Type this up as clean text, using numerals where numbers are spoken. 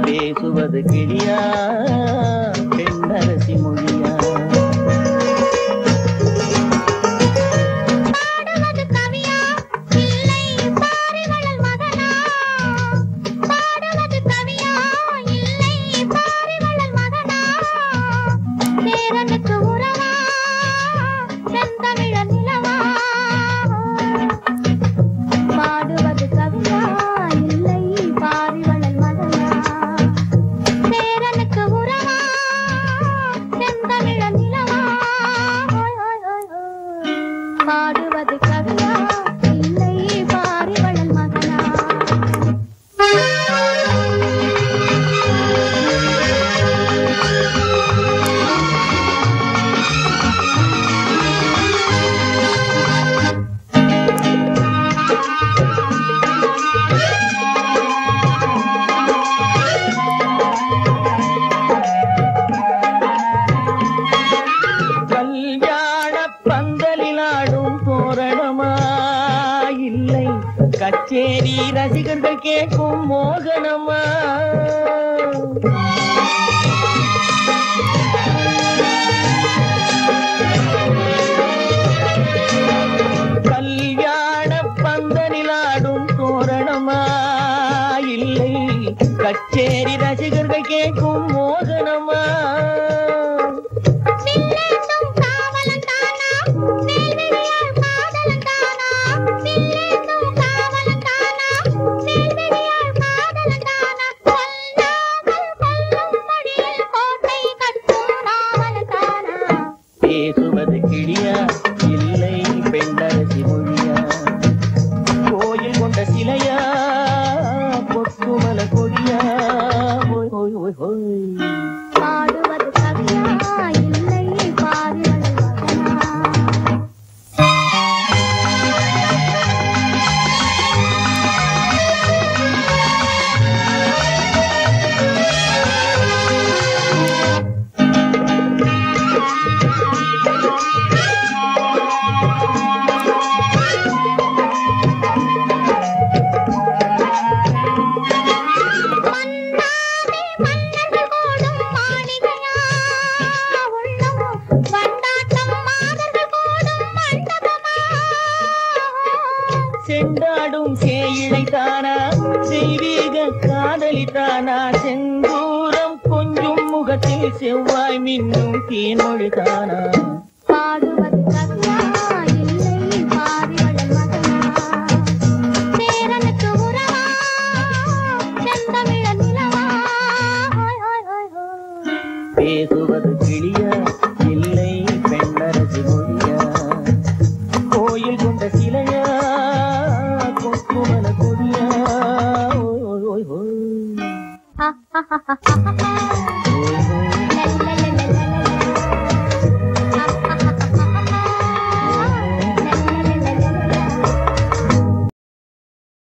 பேசுவது கிளியா பெண்ணரசி மொழியா பாடுவது கவியா இல்லை பாரிவளல் மகனா கச்சேரி ரசிகர்கள் கேட்கும் மோகனமா கல்யாண பந்தலிலாடும் தோரணமா இல்லை கச்சேரி ரசிகர்கள் கேட்கும் மோகனமா பேசுவது கிளியா இல்லை பெண்ணரசி மொழியா கோயில் கொண்ட சிலையா பொத்துமல கொடியா பாடுவது கவியா இல்லை பாரிவளல் மகனா செண்டாடும் சேயிழைத்தானா தெய்வீக காதலித்தானா செந்தூரம் கொஞ்சம் முகத்தில் செவ்வாய் மின்னும் தேன்மொழிதானா